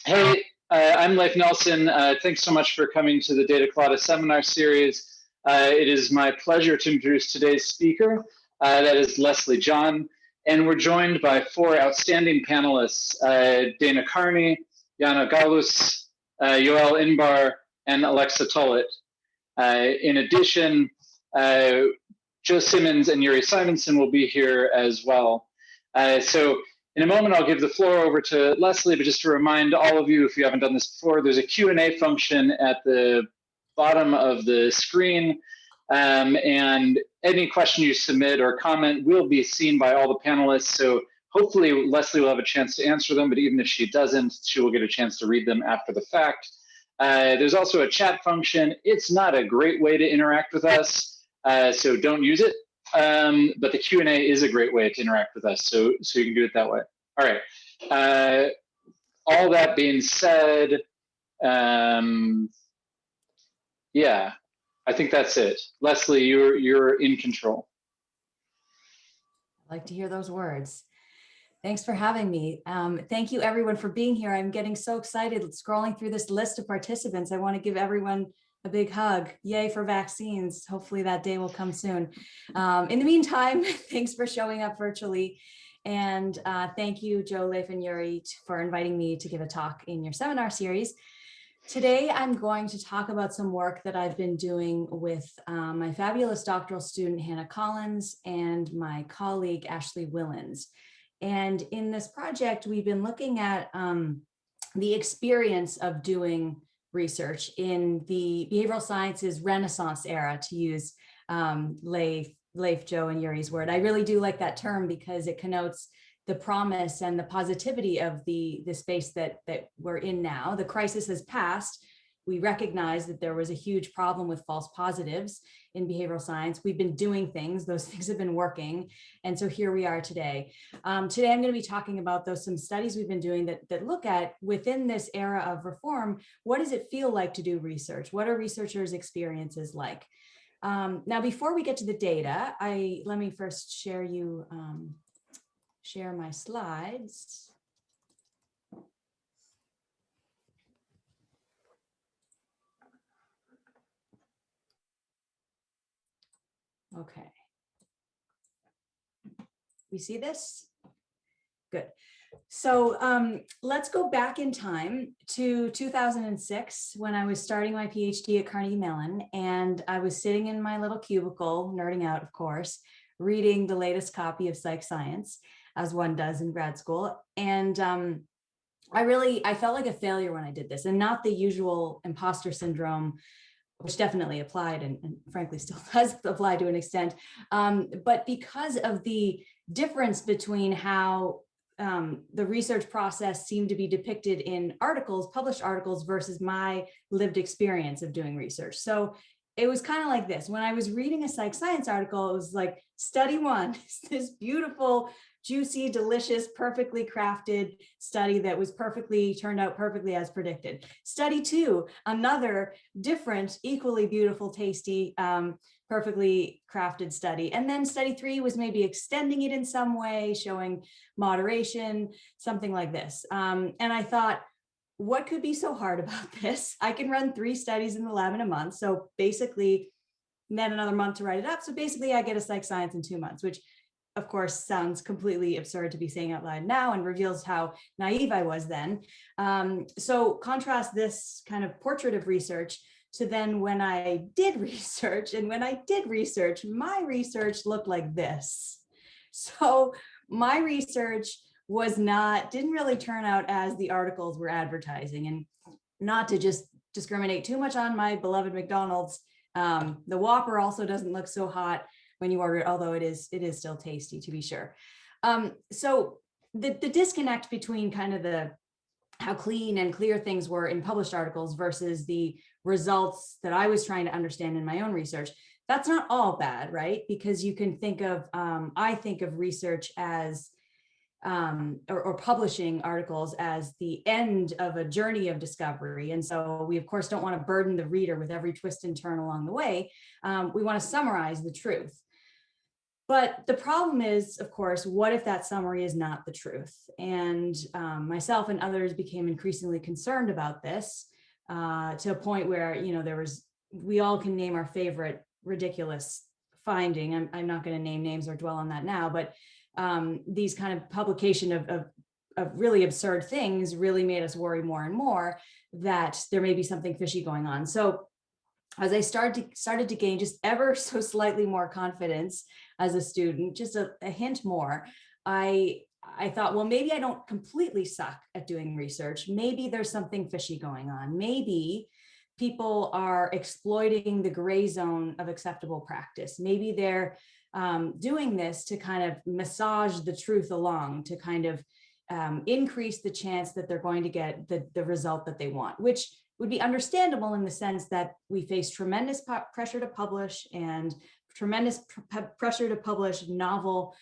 Hey, I'm Leif Nelson. Thanks so much for coming to the Data Colada Seminar Series. It is my pleasure to introduce today's speaker. That is Leslie John. And we're joined by four outstanding panelists, Dana Carney, Jana Galus, Yoel Inbar, and Alexa Tullett. In addition, Joe Simmons and Yuri Simonson will be here as well. So in a moment, I'll give the floor over to Leslie, but just to remind all of you, if you haven't done this before, there's a Q&A function at the bottom of the screen, and any question you submit or comment will be seen by all the panelists, so hopefully Leslie will have a chance to answer them, but even if she doesn't, she will get a chance to read them after the fact. There's also a chat function. It's not a great way to interact with us, so don't use it. But the Q&A is a great way to interact with us, so you can do it that way. All right. All that being said, yeah, I think that's it. Leslie, you're in control. I like to hear those words. Thanks for having me. Thank you everyone for being here. I'm getting so excited scrolling through this list of participants. I want to give everyone a big hug. Yay for vaccines. Hopefully that day will come soon. In the meantime, thanks for showing up virtually. And thank you, Joe, Leif, and Yuri, for inviting me to give a talk in your seminar series. Today, I'm going to talk about some work that I've been doing with my fabulous doctoral student, Hannah Collins, and my colleague, Ashley Willens. And in this project, we've been looking at the experience of doing research in the behavioral sciences Renaissance era, to use Leif, Joe, and Yuri's word. I really do like that term because it connotes the promise and the positivity of the space that we're in now. The crisis has passed. We recognize that there was a huge problem with false positives in behavioral science. We've been doing things, those things have been working. And so here we are today. Today, I'm going to be talking about some studies we've been doing that look at, within this era of reform, what does it feel like to do research? What are researchers' experiences like? Now, before we get to the data, let me first share my slides. Okay. We see this? Good. So let's go back in time to 2006 when I was starting my PhD at Carnegie Mellon, and I was sitting in my little cubicle, nerding out, of course, reading the latest copy of Psych Science, as one does in grad school. And I felt like a failure when I did this, and not the usual imposter syndrome, which definitely applied and frankly still does apply to an extent, but because of the difference between how the research process seemed to be depicted in articles, published articles, versus my lived experience of doing research. So it was kind of like this. When I was reading a Psych Science article, it was like, study one is this beautiful, juicy, delicious, perfectly crafted study that was turned out perfectly as predicted. Study two, another different, equally beautiful, tasty, perfectly crafted study. And then study three was maybe extending it in some way, showing moderation, something like this. And I thought, what could be so hard about this? I can run 3 studies in the lab in a month. So basically, then another month to write it up. So basically I get a Psych Science in 2 months, which of course sounds completely absurd to be saying out loud now and reveals how naive I was then. So contrast this kind of portrait of research to then when I did research. And when I did research, my research looked like this. So my research didn't really turn out as the articles were advertising. And not to just discriminate too much on my beloved McDonald's, the Whopper also doesn't look so hot when you order it, although it is still tasty, to be sure. So the disconnect between kind of how clean and clear things were in published articles versus the results that I was trying to understand in my own research, that's not all bad, right? Because you can think of, I think of research as, or publishing articles as the end of a journey of discovery. And so we, of course, don't want to burden the reader with every twist and turn along the way. We want to summarize the truth. But the problem is, of course, what if that summary is not the truth? And myself and others became increasingly concerned about this to a point where, we all can name our favorite ridiculous finding. I'm not going to name names or dwell on that now, but these kind of publication of really absurd things really made us worry more and more that there may be something fishy going on. So as I started to gain just ever so slightly more confidence as a student, just a hint more, I thought, well, maybe I don't completely suck at doing research. Maybe there's something fishy going on. Maybe people are exploiting the gray zone of acceptable practice. Maybe they're doing this to kind of massage the truth along, to kind of increase the chance that they're going to get the result that they want, which would be understandable in the sense that we face tremendous pressure to publish and tremendous pressure to publish novel,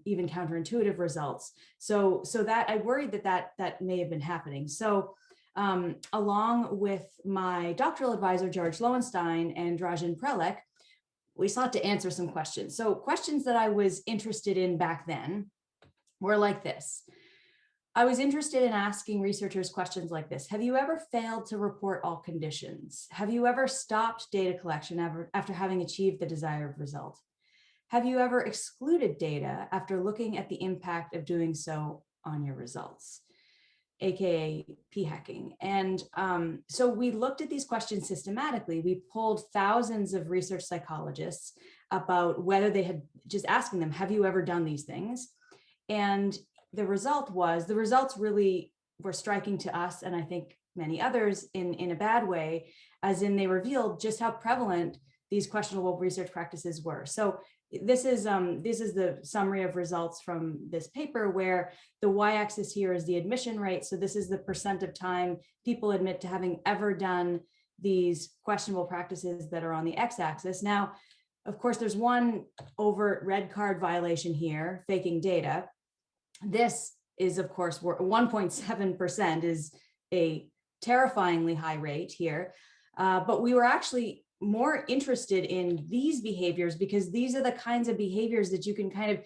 even counterintuitive results. So that I worried that may have been happening. So along with my doctoral advisor, George Lowenstein and Dražen Prelec, we sought to answer some questions. So questions that I was interested in back then were like this. I was interested in asking researchers questions like this. Have you ever failed to report all conditions? Have you ever stopped data collection after having achieved the desired result? Have you ever excluded data after looking at the impact of doing so on your results, AKA p-hacking? And so we looked at these questions systematically. We polled thousands of research psychologists about whether they had, just asking them, have you ever done these things? And the results really were striking to us, and I think many others in a bad way, as in they revealed just how prevalent these questionable research practices were. So this is the summary of results from this paper, where the y-axis here is the admission rate. So this is the percent of time people admit to having ever done these questionable practices that are on the x-axis. Now, of course, there's one overt red card violation here, faking data. This is, of course, 1.7% is a terrifyingly high rate here. But we were actually more interested in these behaviors because these are the kinds of behaviors that you can kind of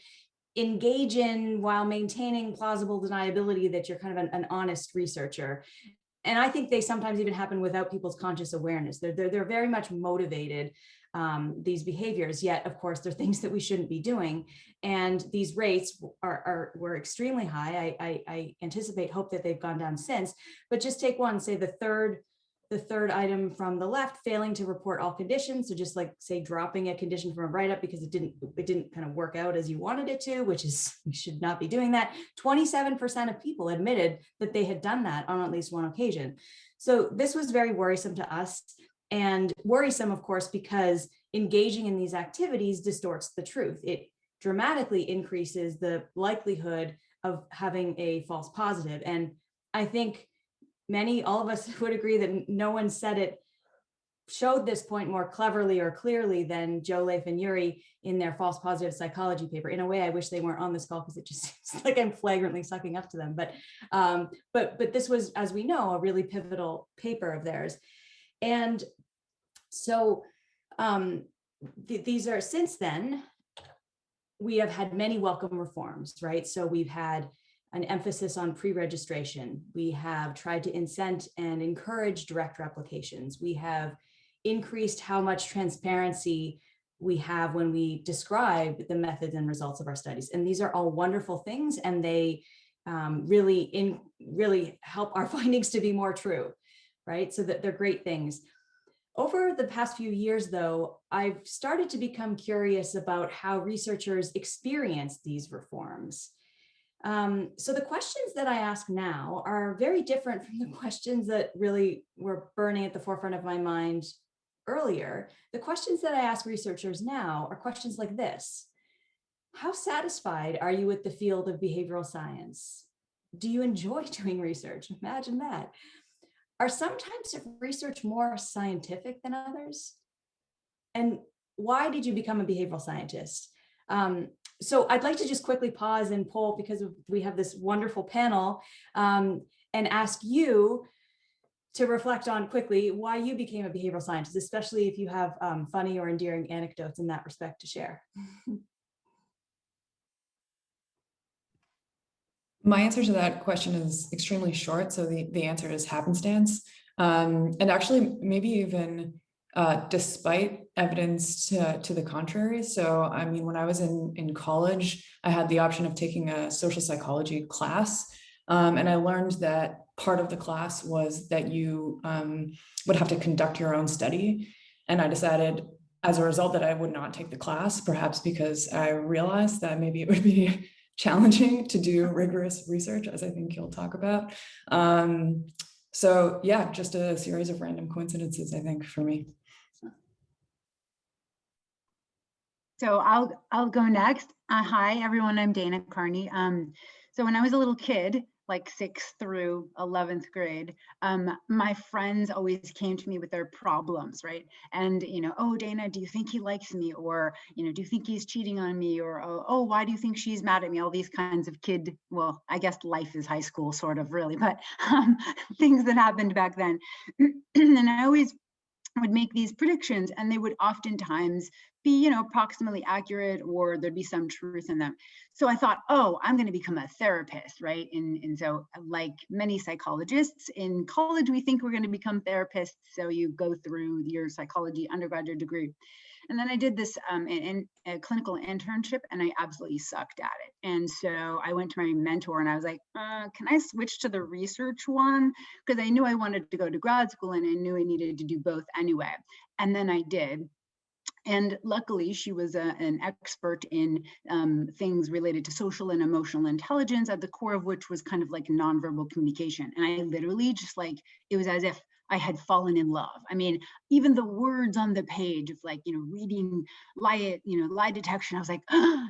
engage in while maintaining plausible deniability that you're kind of an honest researcher. And I think they sometimes even happen without people's conscious awareness. They're very much motivated, these behaviors, yet of course, they're things that we shouldn't be doing. And these rates were extremely high. I hope that they've gone down since, but just take one, say the third item from the left, failing to report all conditions. So just like say dropping a condition from a write-up because it didn't kind of work out as you wanted it to, which is, we should not be doing that. 27% of people admitted that they had done that on at least one occasion. So this was very worrisome to us, and worrisome, of course, because engaging in these activities distorts the truth. It dramatically increases the likelihood of having a false positive. And I think all of us would agree that no one showed this point more cleverly or clearly than Joe, Leif, and Yuri in their false positive psychology paper. In a way, I wish they weren't on this call because it just seems like I'm flagrantly sucking up to them. But this was, as we know, a really pivotal paper of theirs. And so these are, since then, we have had many welcome reforms, right? So we've had an emphasis on pre-registration. We have tried to incent and encourage direct replications. We have increased how much transparency we have when we describe the methods and results of our studies. And these are all wonderful things, and they really help our findings to be more true, right? So that they're great things. Over the past few years, though, I've started to become curious about how researchers experience these reforms. So the questions that I ask now are very different from the questions that really were burning at the forefront of my mind earlier. The questions that I ask researchers now are questions like this. How satisfied are you with the field of behavioral science? Do you enjoy doing research? Imagine that. Are some types of research more scientific than others? And why did you become a behavioral scientist? So I'd like to just quickly pause and poll, because we have this wonderful panel, and ask you to reflect on quickly why you became a behavioral scientist, especially if you have funny or endearing anecdotes in that respect to share. My answer to that question is extremely short. So the answer is happenstance. And actually, maybe even despite evidence to the contrary. So, I mean, when I was in college, I had the option of taking a social psychology class. And I learned that part of the class was that you would have to conduct your own study. And I decided as a result that I would not take the class, perhaps because I realized that maybe it would be challenging to do rigorous research, as I think you'll talk about. So yeah, just a series of random coincidences, I think, for me. So I'll go next. Hi, everyone. I'm Dana Carney. So when I was a little kid, like 6th through 11th grade, my friends always came to me with their problems, right? And, oh, Dana, do you think he likes me? Or, do you think he's cheating on me? Or, oh, why do you think she's mad at me? All these kinds of well, I guess life is high school, sort of, really, but things that happened back then. And I always would make these predictions, and they would oftentimes be, approximately accurate, or there'd be some truth in them. So I thought, oh, I'm going to become a therapist, right? And so, like many psychologists in college, we think we're going to become therapists. So you go through your psychology undergraduate degree. And then I did this in a clinical internship, and I absolutely sucked at it. And so I went to my mentor and I was like, can I switch to the research one? Because I knew I wanted to go to grad school, and I knew I needed to do both anyway. And then I did. And luckily, she was an expert in things related to social and emotional intelligence, at the core of which was kind of like nonverbal communication. And I literally just it was as if I had fallen in love. I mean, even the words on the page of reading lie detection, I was like,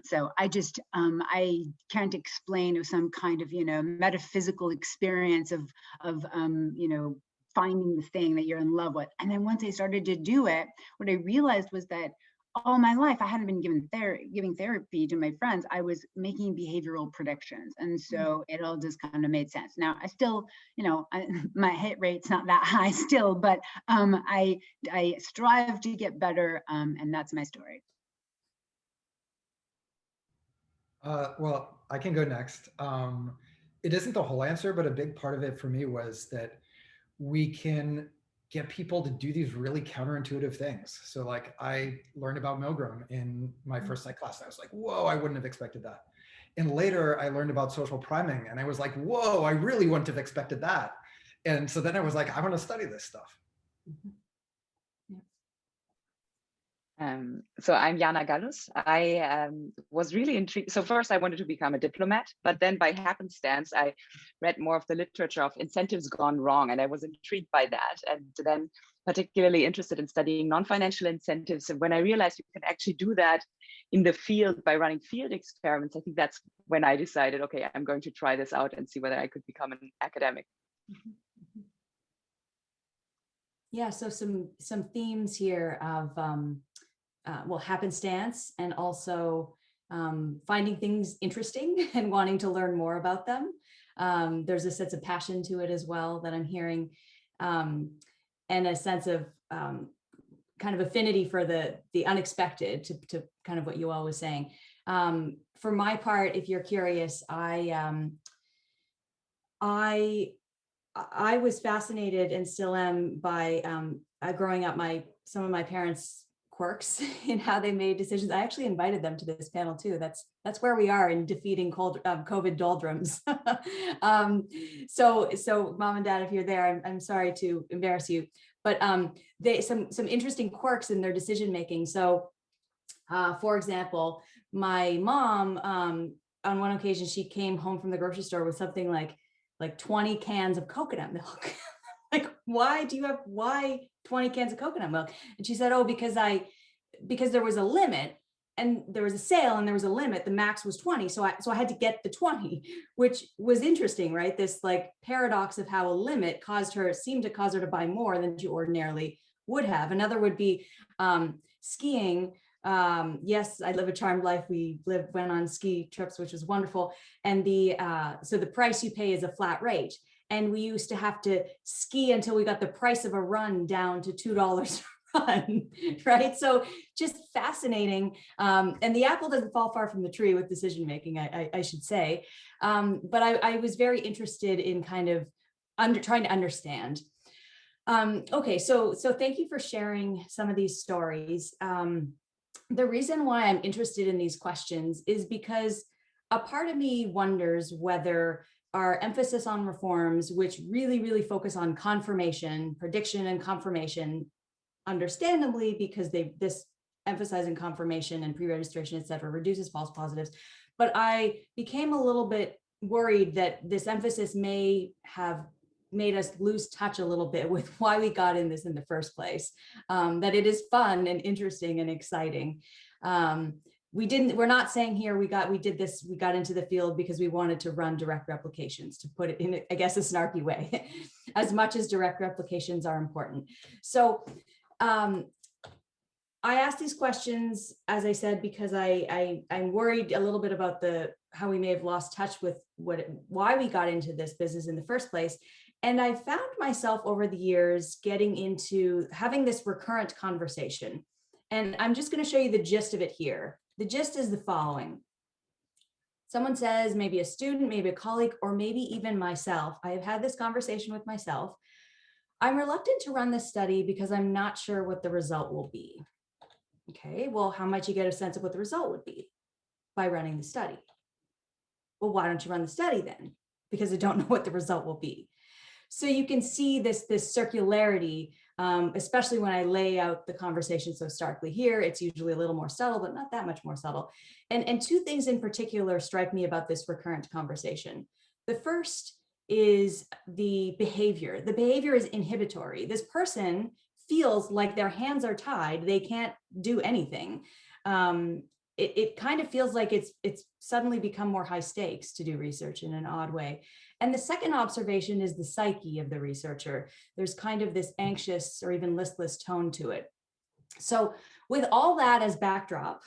so I just, I can't explain of some kind of, metaphysical experience of finding the thing that you're in love with. And then once I started to do it, what I realized was that all my life I hadn't been giving therapy to my friends. I was making behavioral predictions, and so it all just kind of made sense. Now I still, my hit rate's not that high still, but I strive to get better, and that's my story. Well, I can go next. It isn't the whole answer, but a big part of it for me was that we can get people to do these really counterintuitive things. So like I learned about Milgram in my first psych class. I was like, whoa, I wouldn't have expected that. And later I learned about social priming, and I was like, whoa, I really wouldn't have expected that. And so then I was like, I want to study this stuff. So I'm Jana Gallus. I was really intrigued. So first I wanted to become a diplomat, but then by happenstance, I read more of the literature of incentives gone wrong, and I was intrigued by that. And then particularly interested in studying non-financial incentives. And when I realized you can actually do that in the field by running field experiments, I think that's when I decided, okay, I'm going to try this out and see whether I could become an academic. Yeah, so some themes here of well, happenstance, and also finding things interesting and wanting to learn more about them. There's a sense of passion to it as well that I'm hearing, and a sense of kind of affinity for the unexpected, to kind of what you all was saying. For my part, if you're curious, I was fascinated, and still am, by growing up, some of my parents' quirks in how they made decisions. I actually invited them to this panel too. That's where we are in defeating COVID doldrums. So mom and dad, if you're there, I'm sorry to embarrass you, but they some interesting quirks in their decision making. So for example, my mom, on one occasion, she came home from the grocery store with something like 20 cans of coconut milk. Like, why 20 cans of coconut milk? And she said, oh, because there was a limit, and there was a sale, and there was a limit. The max was 20. So I had to get the 20, which was interesting, right? This like paradox of how a limit seemed to cause her to buy more than she ordinarily would have. Another would be skiing. Yes, I live a charmed life. We went on ski trips, which was wonderful. And so the price you pay is a flat rate. And we used to have to ski until we got the price of a run down to $2 a run, right? So just fascinating. And the apple doesn't fall far from the tree with decision making, I should say. But I was very interested in kind of trying to understand. Okay, so thank you for sharing some of these stories. The reason why I'm interested in these questions is because a part of me wonders whether our emphasis on reforms, which really focus on confirmation, prediction and confirmation, understandably, because this emphasizing confirmation and pre-registration, et cetera, reduces false positives. But I became a little bit worried that this emphasis may have made us lose touch a little bit with why we got in this in the first place, that it is fun and interesting and exciting. We're not saying here we got into the field because we wanted to run direct replications, to put it in, I guess, a snarky way, as much as direct replications are important. So I asked these questions, as I said, because I'm worried a little bit about how we may have lost touch with why we got into this business in the first place. And I found myself over the years getting into having this recurrent conversation. And I'm just going to show you the gist of it here. The gist is the following. Someone says, maybe a student, maybe a colleague, or maybe even myself. I have had this conversation with myself. I'm reluctant to run this study because I'm not sure what the result will be. Okay, well, how might you get a sense of what the result would be? By running the study. Well, why don't you run the study then? Because I don't know what the result will be. So you can see this circularity, especially when I lay out the conversation so starkly here. It's usually a little more subtle, but not that much more subtle. And two things in particular strike me about this recurrent conversation. The first is the behavior. The behavior is inhibitory. This person feels like their hands are tied. They can't do anything. It kind of feels like it's suddenly become more high stakes to do research in an odd way. And the second observation is the psyche of the researcher. There's kind of this anxious or even listless tone to it. So with all that as backdrop,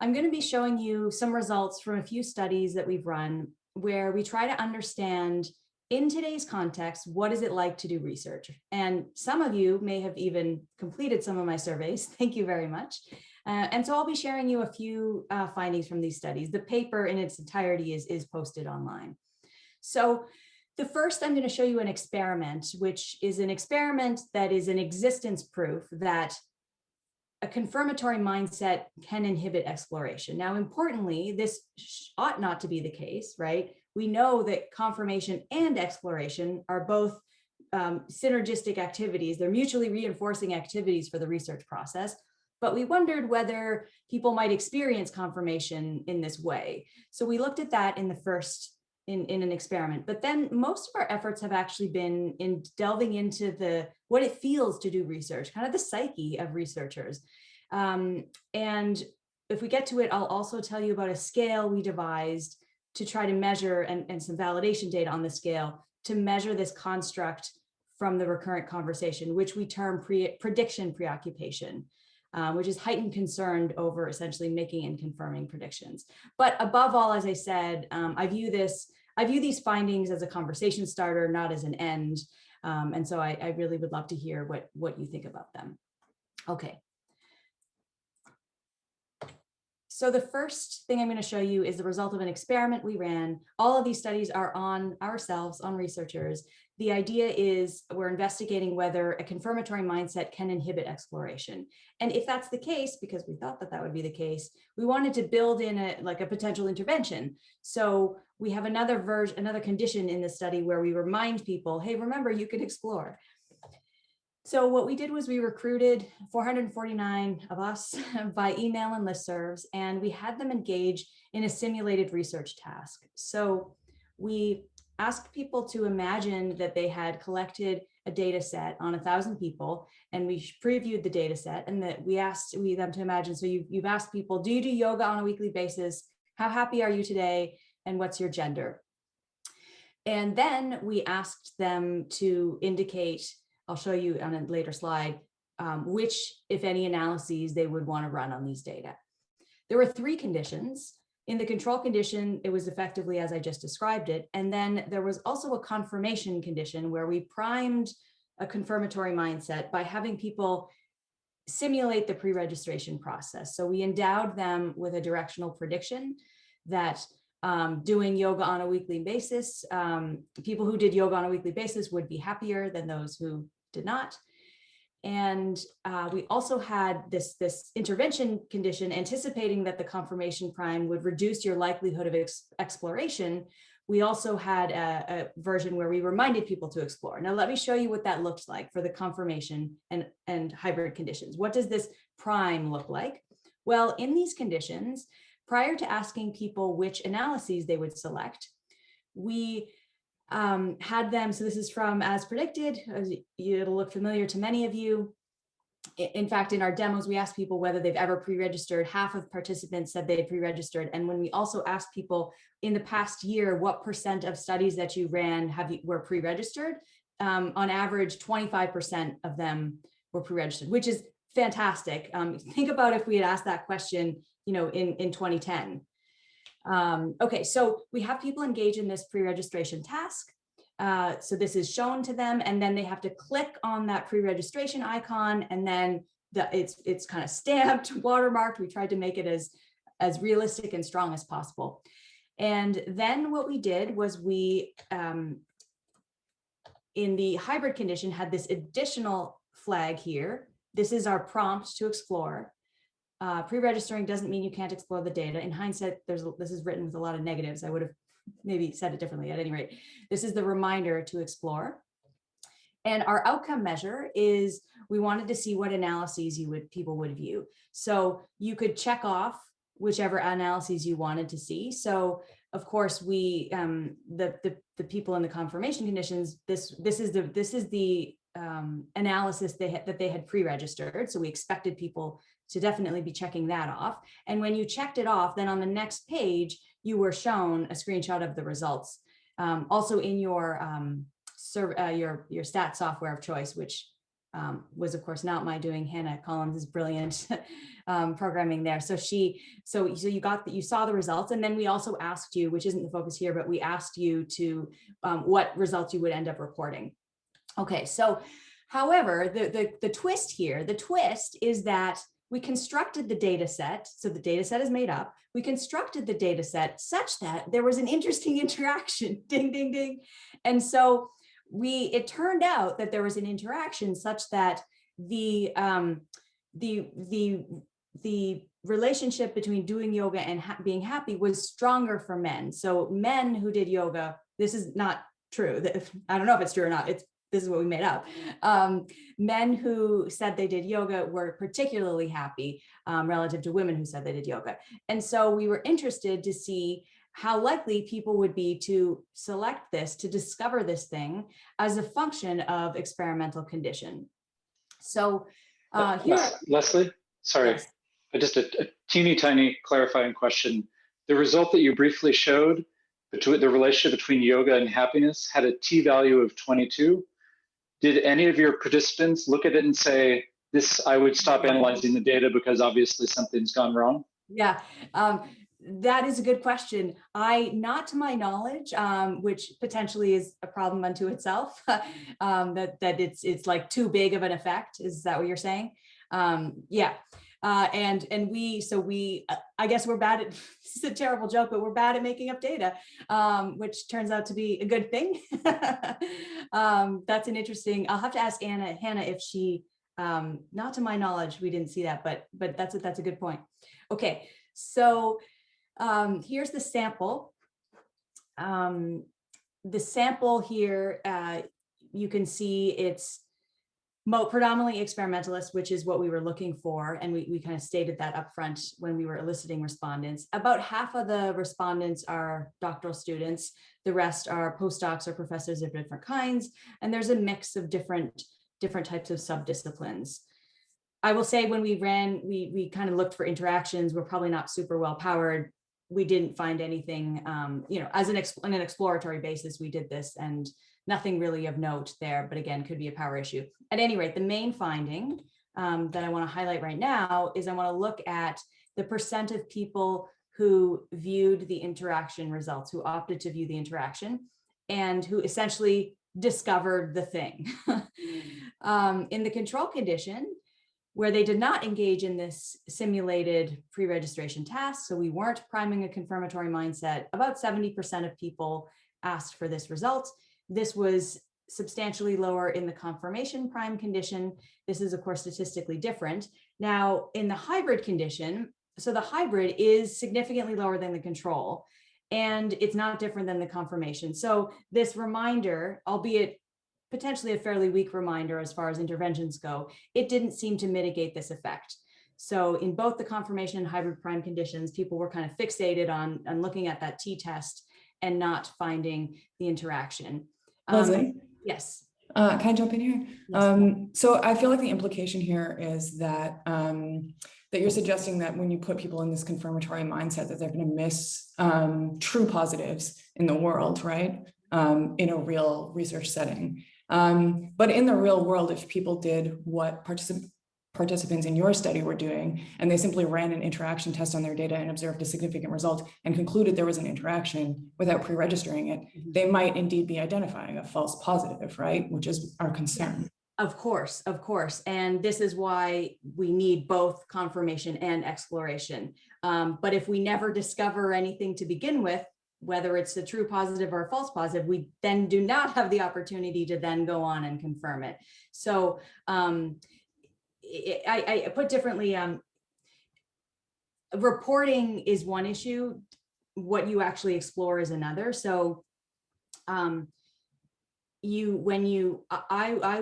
I'm going to be showing you some results from a few studies that we've run where we try to understand, in today's context, what is it like to do research? And some of you may have even completed some of my surveys. Thank you very much. And so I'll be sharing you a few findings from these studies. The paper in its entirety is posted online. So the first, I'm going to show you an experiment, which is an experiment that is an existence proof that a confirmatory mindset can inhibit exploration. Now, importantly, this ought not to be the case, right? We know that confirmation and exploration are both synergistic activities. They're mutually reinforcing activities for the research process. But we wondered whether people might experience confirmation in this way. So we looked at that in the first, in an experiment. But then most of our efforts have actually been in delving into what it feels to do research, kind of the psyche of researchers. And if we get to it, I'll also tell you about a scale we devised to try to measure, and some validation data on the scale to measure this construct from the recurrent conversation, which we term prediction preoccupation. Which is heightened concern over essentially making and confirming predictions. But above all, as I said, I view these findings as a conversation starter, not as an end. And so I really would love to hear what you think about them. Okay. So the first thing I'm going to show you is the result of an experiment we ran. All of these studies are on ourselves, on researchers. The idea is we're investigating whether a confirmatory mindset can inhibit exploration. And if that's the case, because we thought that would be the case, we wanted to build in a potential intervention. So we have another condition in the study where we remind people, hey, remember, you can explore. So what we did was we recruited 449 of us by email and listservs, and we had them engage in a simulated research task. So we asked people to imagine that they had collected a data set on 1,000 people, and we previewed the data set, and that we asked them to imagine. So you've asked people, do you do yoga on a weekly basis? How happy are you today? And what's your gender? And then we asked them to indicate, I'll show you on a later slide, which, if any, analyses they would want to run on these data. There were 3 conditions. In the control condition, it was effectively as I just described it. And then there was also a confirmation condition where we primed a confirmatory mindset by having people simulate the pre-registration process. So we endowed them with a directional prediction that doing yoga on a weekly basis, people who did yoga on a weekly basis would be happier than those who did not. And we also had this intervention condition, anticipating that the confirmation prime would reduce your likelihood of exploration. We also had a version where we reminded people to explore. Now, let me show you what that looks like for the confirmation and hybrid conditions. What does this prime look like? Well, in these conditions, prior to asking people which analyses they would select, we had them, so this is from As Predicted, it'll look familiar to many of you. In fact, in our demos, we asked people whether they've ever pre-registered. Half of participants said they had pre-registered. And when we also asked people in the past year, what % of studies that you ran were pre-registered, on average, 25% of them were pre-registered, which is fantastic. Think about if we had asked that question, in 2010. Okay, so we have people engage in this pre-registration task. So this is shown to them, and then they have to click on that pre-registration icon, and then it's kind of stamped, watermarked. We tried to make it as realistic and strong as possible. And then what we did was we, in the hybrid condition, had this additional flag here. This is our prompt to explore. Pre-registering doesn't mean you can't explore the data. In hindsight, this is written with a lot of negatives. I would have maybe said it differently. At any rate, this is the reminder to explore. And our outcome measure is we wanted to see what analyses people would view. So you could check off whichever analyses you wanted to see. So of course, we the people in the confirmation conditions, this is the analysis that they had pre-registered. So we expected people to definitely be checking that off. And when you checked it off, then on the next page, you were shown a screenshot of the results. Also in your stat software of choice, which was of course not my doing. Hannah Collins is brilliant programming there. So you saw the results, and then we also asked you, which isn't the focus here, but we asked you to what results you would end up reporting. Okay, so however, the twist here, is that we constructed the data set. So the data set is made up. We constructed the data set such that there was an interesting interaction, ding, ding, ding. And so it turned out that there was an interaction such that the relationship between doing yoga and being happy was stronger for men. So men who did yoga, this is not true. I don't know if it's true or not. This is what we made up. Men who said they did yoga were particularly happy relative to women who said they did yoga. And so we were interested to see how likely people would be to select this, to discover this thing as a function of experimental condition. So here, Leslie, sorry, yes. Just a teeny tiny clarifying question. The result that you briefly showed between the relationship between yoga and happiness had a t-value of 22. Did any of your participants look at it and say, I would stop analyzing the data because obviously something's gone wrong? Yeah, that is a good question. Not to my knowledge, which potentially is a problem unto itself, that it's like too big of an effect. Is that what you're saying? Yeah. And we, I guess we're bad at, this is a terrible joke, but we're bad at making up data, which turns out to be a good thing. That's an interesting, I'll have to ask Hannah if she, not to my knowledge, we didn't see that, but that's a good point. Okay, so here's the sample. The sample here, you can see it's predominantly experimentalist, which is what we were looking for. And we kind of stated that up front when we were eliciting respondents. About half of the respondents are doctoral students. The rest are postdocs or professors of different kinds. And there's a mix of different types of subdisciplines. I will say when we ran, we kind of looked for interactions. We're probably not super well powered. We didn't find anything, as on an exploratory basis, we did this, and nothing really of note there, but again, could be a power issue. At any rate, the main finding that I want to highlight right now is I want to look at the % of people who viewed the interaction results, who opted to view the interaction, and who essentially discovered the thing. In the control condition, Where they did not engage in this simulated pre-registration task, so we weren't priming a confirmatory mindset, about 70% of people asked for this result. This was substantially lower in the confirmation prime condition. This is, of course, statistically different. Now, in the hybrid condition, so the hybrid is significantly lower than the control, and it's not different than the confirmation. So this reminder, albeit potentially a fairly weak reminder as far as interventions go, it didn't seem to mitigate this effect. So in both the confirmation and hybrid prime conditions, people were kind of fixated on looking at that t-test and not finding the interaction. Leslie? Yes. Can I jump in here? Yes. So I feel like the implication here is that that you're suggesting that when you put people in this confirmatory mindset, that they're going to miss true positives in the world, right? In a real research setting. But in the real world, if people did what participants in your study were doing, and they simply ran an interaction test on their data and observed a significant result and concluded there was an interaction without pre-registering it, they might indeed be identifying a false positive, right? Which is our concern. Yes. Of course. And this is why we need both confirmation and exploration. But if we never discover anything to begin with, whether it's a true positive or a false positive, we then do not have the opportunity to then go on and confirm it. So I put differently, reporting is one issue. What you actually explore is another. So I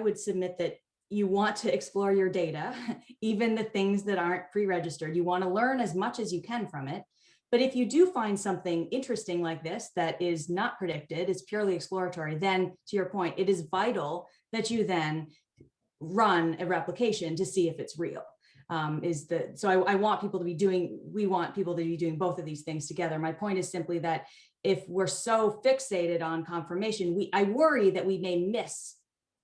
would submit that you want to explore your data, even the things that aren't pre-registered. You want to learn as much as you can from it. But if you do find something interesting like this that is not predicted, it's purely exploratory, then to your point, it is vital that you then run a replication to see if it's real. So I want people to be doing, we want people to be doing both of these things together. My point is simply that if we're so fixated on confirmation, I worry that we may miss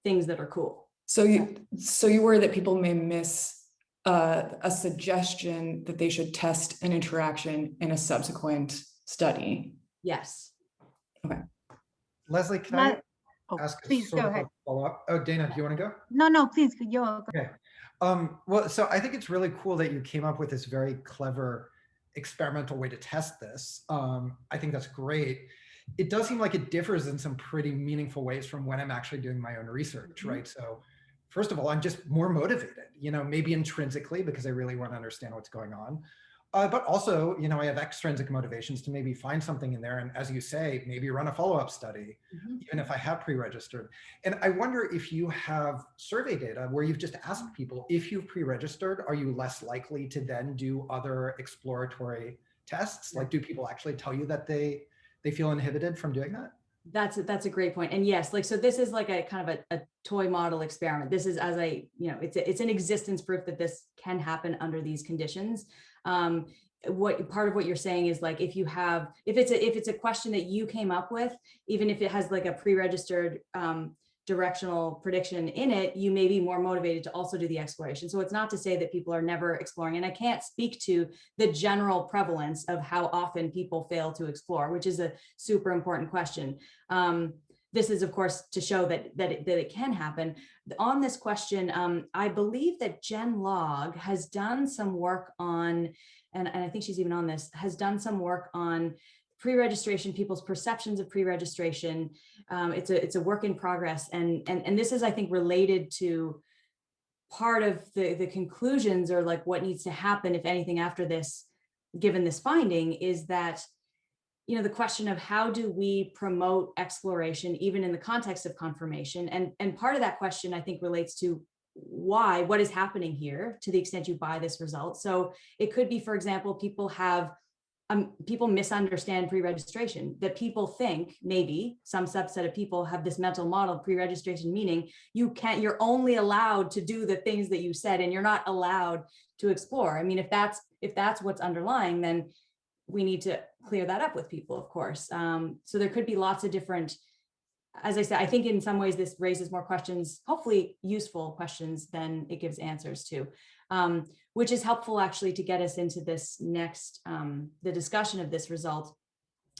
things that are cool. So you worry that people may miss a suggestion that they should test an interaction in a subsequent study? Yes. Okay. Leslie, can I ask please go ahead. follow-up? Oh, Dana, do you want to go? No, please. Go. Okay. Well, so I think it's really cool that you came up with this very clever experimental way to test this. I think that's great. It does seem like it differs in some pretty meaningful ways from when I'm actually doing my own research, right? So first of all, I'm just more motivated, maybe intrinsically because I really want to understand what's going on. But also, I have extrinsic motivations to maybe find something in there. And as you say, maybe run a follow-up study, even if I have pre-registered. And I wonder if you have survey data where you've just asked people, if you've pre-registered, are you less likely to then do other exploratory tests? Like, do people actually tell you that they feel inhibited from doing that? That's a great point. And yes, so this is like a kind of a toy model experiment. This is it's an existence proof that this can happen under these conditions. Part of what you're saying is like, if it's a question that you came up with, even if it has like a pre-registered directional prediction in it, you may be more motivated to also do the exploration. So it's not to say that people are never exploring, and I can't speak to the general prevalence of how often people fail to explore, which is a super important question. This is, of course, to show that it can happen. On this question, I believe that Jen Log has done some work on, and I think she's even on this, has done some work on pre-registration, people's perceptions of pre-registration. It's a work in progress, and this is, I think, related to part of the conclusions, or like what needs to happen, if anything, after this, given this finding, is that the question of how do we promote exploration even in the context of confirmation, and part of that question, I think, relates to what is happening here to the extent you buy this result. So it could be, for example, people misunderstand pre-registration, that people think maybe some subset of people have this mental model of pre-registration, meaning you're only allowed to do the things that you said and you're not allowed to explore. I mean, if that's what's underlying, then we need to clear that up with people, of course. So there could be lots of different, as I said, I think in some ways this raises more questions, hopefully useful questions, than it gives answers to, which is helpful actually to get us into this next, the discussion of this result.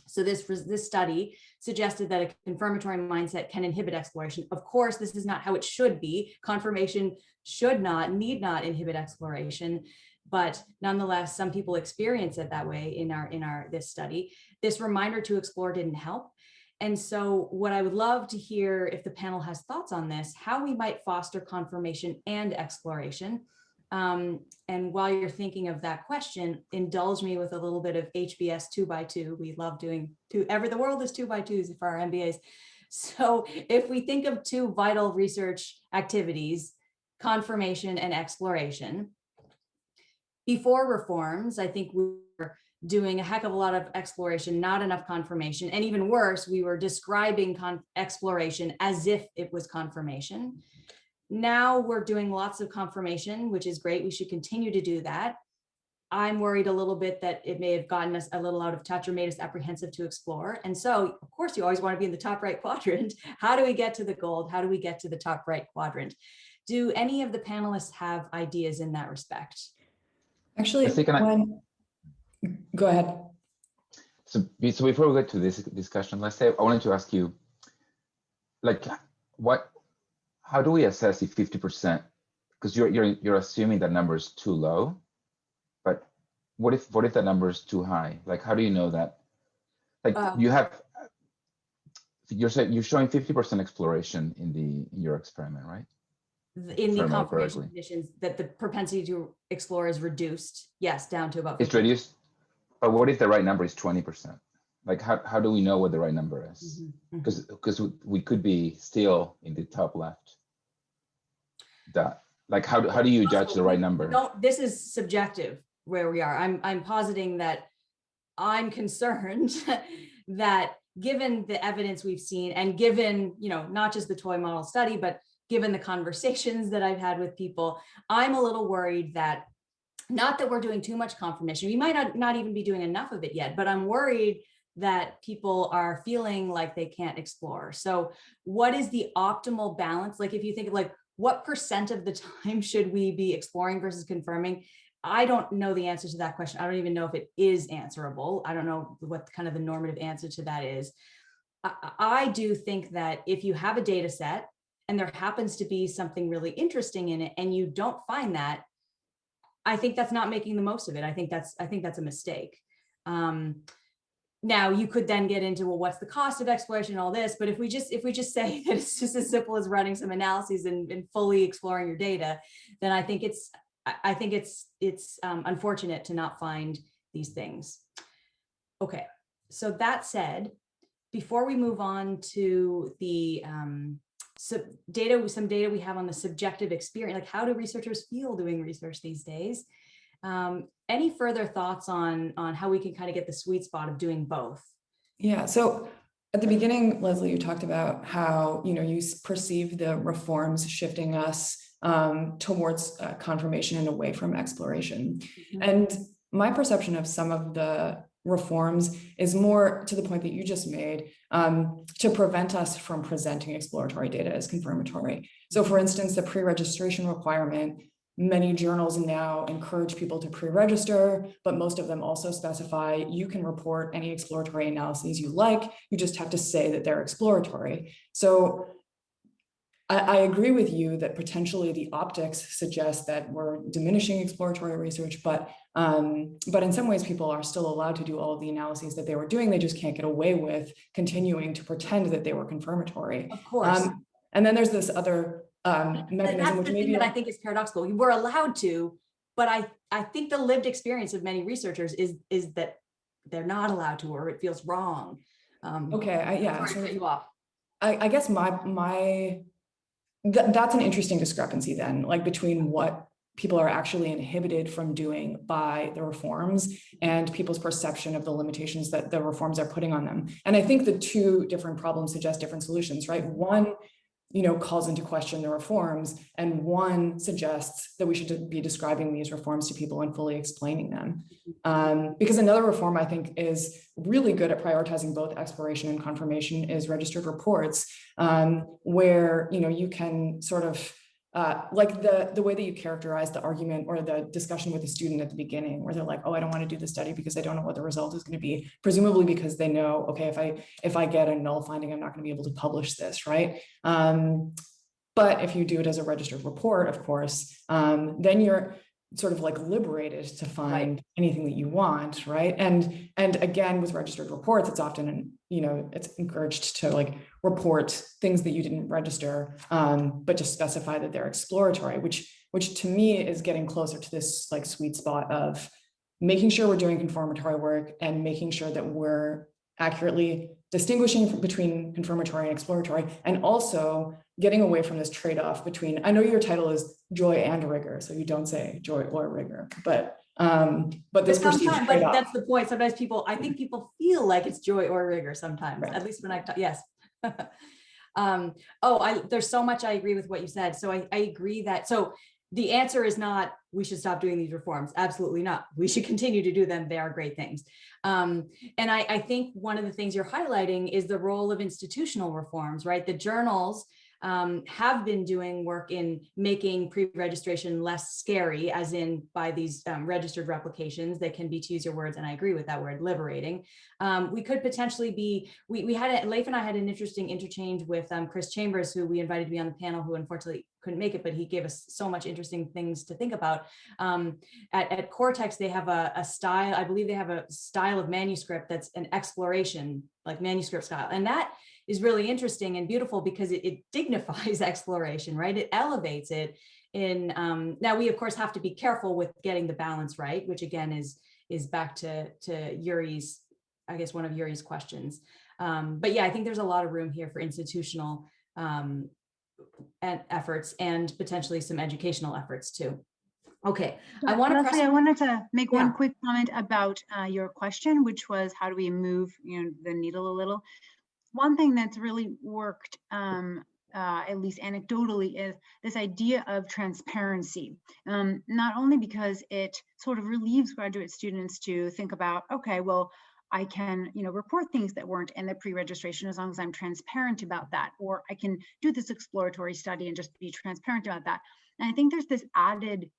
So this study suggested that a confirmatory mindset can inhibit exploration. Of course, this is not how it should be. Confirmation need not inhibit exploration, but nonetheless, some people experience it that way in this study. This reminder to explore didn't help. And so what I would love to hear, if the panel has thoughts on this, how we might foster confirmation and exploration. And while you're thinking of that question, indulge me with a little bit of HBS 2x2. We love doing the world is 2x2s for our MBAs. So if we think of two vital research activities, confirmation and exploration, before reforms, I think we were doing a heck of a lot of exploration, not enough confirmation. And even worse, we were describing exploration as if it was confirmation. Now we're doing lots of confirmation, which is great. We should continue to do that. I'm worried a little bit that it may have gotten us a little out of touch or made us apprehensive to explore. And so, of course, you always want to be in the top right quadrant. How do we get to the gold? How do we get to the top right quadrant? Do any of the panelists have ideas in that respect? Actually, go ahead. So before we get to this discussion, let's say I wanted to ask you, like, how do we assess if 50%? Because you're assuming that number is too low, but what if that number is too high? Like, how do you know that? Like, you're showing 50% exploration in your experiment, right? In the confirmation conditions, that the propensity to explore is reduced, yes, down to about 50%. It's reduced, but what if the right number is 20%? Like, how do we know what the right number is? Because we could be still in the top left. Like, how do you judge the right number? This is subjective where we are. I'm positing that I'm concerned that given the evidence we've seen, and given, not just the toy model study, but given the conversations that I've had with people, I'm a little worried that, not that we're doing too much confirmation, we might not even be doing enough of it yet, but I'm worried that people are feeling like they can't explore. So what is the optimal balance? Like, if you think of like, what % of the time should we be exploring versus confirming? I don't know the answer to that question. I don't even know if it is answerable. I don't know what kind of the normative answer to that is. I do think that if you have a data set and there happens to be something really interesting in it and you don't find that, I think that's not making the most of it. I think that's a mistake. Now you could then get into, well, what's the cost of exploration and all this, but if we just say that it's just as simple as running some analyses and fully exploring your data, then I think it's unfortunate to not find these things. Okay, so that said, before we move on to the some data we have on the subjective experience, like how do researchers feel doing research these days? Any further thoughts on how we can kind of get the sweet spot of doing both? Yeah, so at the beginning, Leslie, you talked about how, you perceive the reforms shifting us towards confirmation and away from exploration. And my perception of some of the reforms is more to the point that you just made, to prevent us from presenting exploratory data as confirmatory. So for instance, the pre-registration requirement, many journals now encourage people to pre-register, but most of them also specify you can report any exploratory analyses you like, you just have to say that they're exploratory. So I agree with you that potentially the optics suggest that we're diminishing exploratory research, but in some ways people are still allowed to do all of the analyses that they were doing. They just can't get away with continuing to pretend that they were confirmatory. Of course. And then there's this other mechanism, which maybe that I think is paradoxical. We're allowed to, but I think the lived experience of many researchers is that they're not allowed to, or it feels wrong. Okay, yeah. Sorry to cut you off. I guess that's an interesting discrepancy then, like between what people are actually inhibited from doing by the reforms and people's perception of the limitations that the reforms are putting on them. And I think the two different problems suggest different solutions, right? One, calls into question the reforms, and one suggests that we should be describing these reforms to people and fully explaining them. Because another reform I think is really good at prioritizing both exploration and confirmation is registered reports, where you can sort of like the way that you characterize the argument or the discussion with the student at the beginning, where they're like, oh, I don't want to do the study because I don't know what the result is going to be, presumably because they know, okay, if I get a null finding, I'm not going to be able to publish this, right? But if you do it as a registered report, of course, then you're sort of like liberated to find anything that you want, right? And again, with registered reports, it's often, it's encouraged to like report things that you didn't register, but just specify that they're exploratory, which to me is getting closer to this like sweet spot of making sure we're doing confirmatory work and making sure that we're accurately distinguishing between confirmatory and exploratory, and also getting away from this trade-off between, I know your title is joy and rigor, so you don't say joy or rigor, but this perceived trade-off. But that's the point. Sometimes I think people feel like it's joy or rigor sometimes, Right. at least when yes. There's so much I agree with what you said. So I agree that, so the answer is not, we should stop doing these reforms. Absolutely not. We should continue to do them. They are great things. And I think one of the things you're highlighting is the role of institutional reforms, right? The journals have been doing work in making pre-registration less scary, as in by these registered replications that can be, to use your words, and I agree with that word, liberating. We could potentially be, Leif and I had an interesting interchange with Chris Chambers, who we invited to be on the panel, who unfortunately couldn't make it, but he gave us so much interesting things to think about. At Cortex, they have a style, I believe they have a style of manuscript that's an exploration, like manuscript style. And that is really interesting and beautiful because it dignifies exploration, right? It elevates it in, now we of course have to be careful with getting the balance right, which again is back to Yuri's, I guess, one of Yuri's questions. But yeah, I think there's a lot of room here for institutional efforts and potentially some educational efforts too. Okay, I wanted to make one quick comment about your question, which was how do we move the needle a little. One thing that's really worked, at least anecdotally, is this idea of transparency. Not only because it sort of relieves graduate students to think about, okay, well, I can, report things that weren't in the pre-registration as long as I'm transparent about that, or I can do this exploratory study and just be transparent about that. And I think there's this added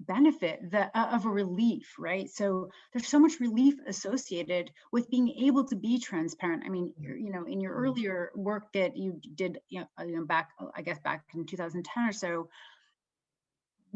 benefit of a relief, right? So there's so much relief associated with being able to be transparent. I mean, in your earlier work that you did, back in 2010 or so,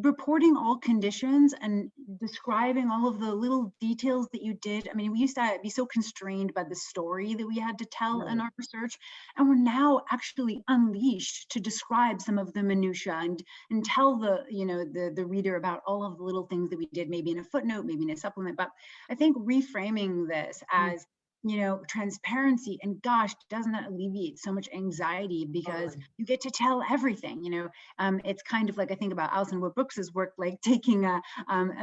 reporting all conditions and describing all of the little details that you did. I mean, we used to be so constrained by the story that we had to tell in our research, and we're now actually unleashed to describe some of the minutiae and tell the reader about all of the little things that we did, maybe in a footnote, maybe in a supplement. But I think reframing this as transparency, and gosh, doesn't that alleviate so much anxiety, because you get to tell everything. It's kind of like, I think about Alison Wood Brooks's work, like taking a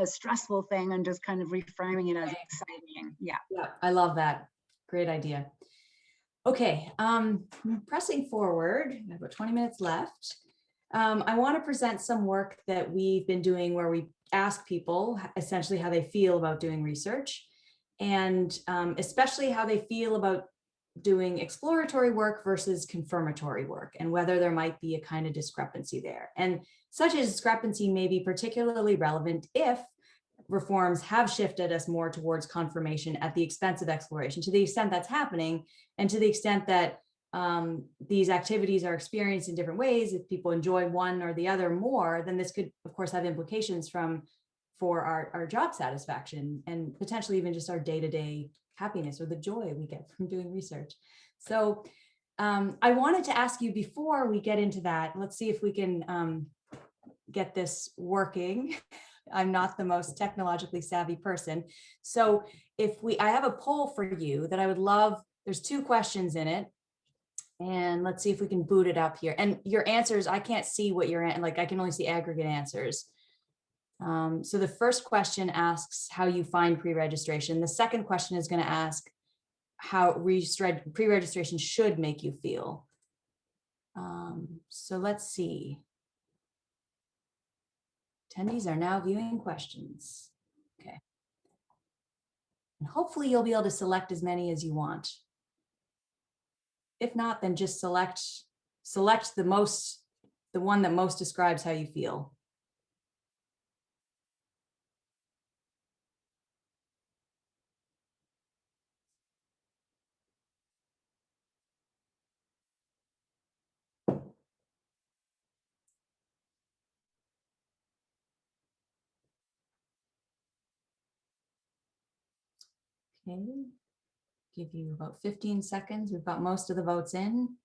stressful thing and just kind of reframing it as exciting. Yeah, I love that. Great idea. Okay, pressing forward, I have about 20 minutes left. I want to present some work that we've been doing where we ask people essentially how they feel about doing research, and especially how they feel about doing exploratory work versus confirmatory work, and whether there might be a kind of discrepancy there. And such a discrepancy may be particularly relevant if reforms have shifted us more towards confirmation at the expense of exploration. To the extent that's happening, and to the extent that these activities are experienced in different ways, if people enjoy one or the other more, then this could, of course, have implications for our job satisfaction, and potentially even just our day-to-day happiness or the joy we get from doing research. So I wanted to ask you, before we get into that, let's see if we can get this working. I'm not the most technologically savvy person. So I have a poll for you that I would love, there's 2 questions in it. And let's see if we can boot it up here. And your answers, I can't see what you're at, like I can only see aggregate answers. So the first question asks how you find pre-registration. The second question is going to ask how pre-registration should make you feel. So let's see. Attendees are now viewing questions. Okay. And hopefully you'll be able to select as many as you want. If not, then just select the most the one that most describes how you feel. Okay, give you about 15 seconds. We've got most of the votes in.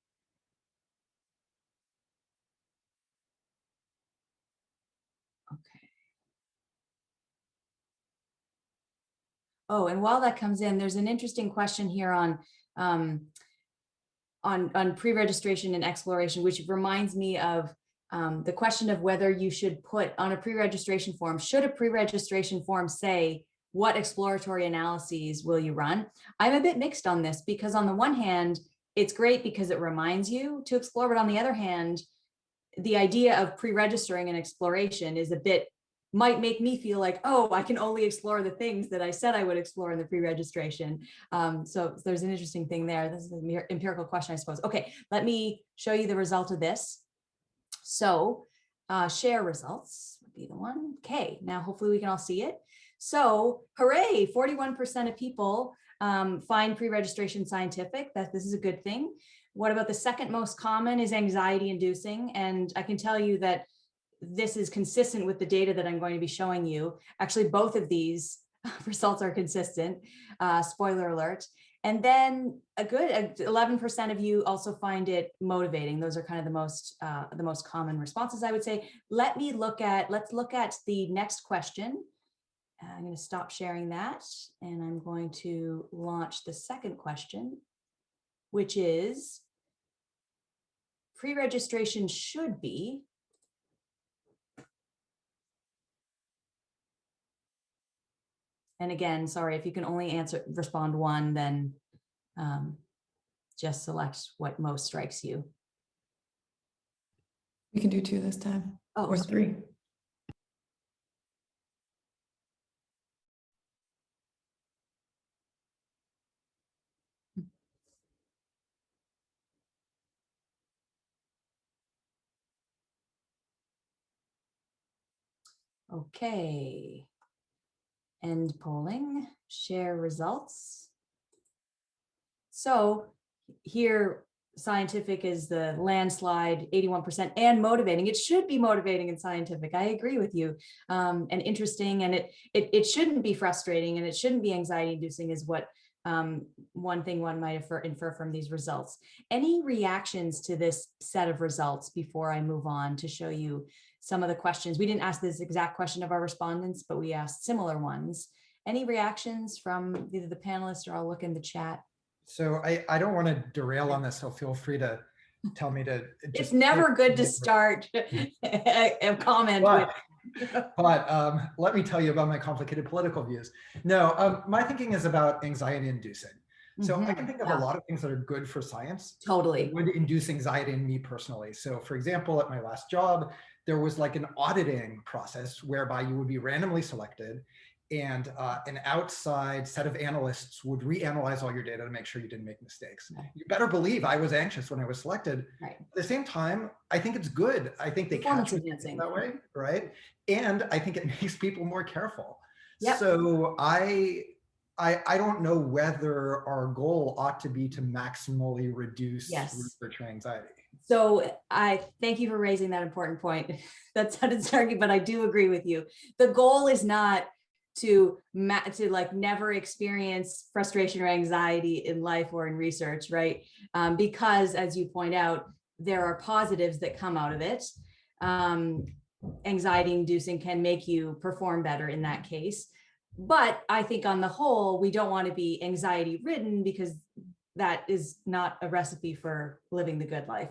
Okay. Oh, and while that comes in, there's an interesting question here on pre-registration and exploration, which reminds me of the question of whether you should put on a pre-registration form, should a pre-registration form say, what exploratory analyses will you run? I'm a bit mixed on this because on the one hand, it's great because it reminds you to explore, but on the other hand, the idea of pre-registering an exploration is a bit, might make me feel like, oh, I can only explore the things that I said I would explore in the pre-registration. So there's an interesting thing there. This is an empirical question, I suppose. Okay, let me show you the result of this. So share results would be the one. Okay, now hopefully we can all see it. So hooray, 41% of people find pre-registration scientific, that this is a good thing. What about the second most common is anxiety inducing? And I can tell you that this is consistent with the data that I'm going to be showing you. Actually, both of these results are consistent, spoiler alert. And then a good 11% of you also find it motivating. Those are kind of the most common responses, I would say. Let's look at the next question. I'm going to stop sharing that, and I'm going to launch the second question, which is pre-registration should be. And again, sorry, if you can only respond one, then just select what most strikes you. We can do 2 this time. Oh, or 3. Okay. End polling, share results. So here, scientific is the landslide, 81%, and motivating. It should be motivating and scientific. I agree with you. And interesting, and it shouldn't be frustrating, and it shouldn't be anxiety inducing is what one thing one might infer from these results. Any reactions to this set of results before I move on to show you some of the questions? We didn't ask this exact question of our respondents, but we asked similar ones. Any reactions from either the panelists, or I'll look in the chat. So I don't want to derail on this, so feel free to tell me to. It's never good to start a comment but let me tell you about my complicated political views. No, my thinking is about anxiety inducing. So I can think of a lot of things that are good for science. Totally. That would induce anxiety in me personally. So for example, at my last job, there was like an auditing process whereby you would be randomly selected, and an outside set of analysts would reanalyze all your data to make sure you didn't make mistakes. Right. You better believe I was anxious when I was selected. Right. At the same time, I think it's good. I think they catch it that way, right? And I think it makes people more careful. Yep. So I don't know whether our goal ought to be to maximally reduce research anxiety. So I thank you for raising that important point. That sounded snarky, but I do agree with you. The goal is not to like never experience frustration or anxiety in life or in research, right? Because as you point out, there are positives that come out of it. Anxiety inducing can make you perform better in that case. But I think on the whole, we don't want to be anxiety ridden, because that is not a recipe for living the good life.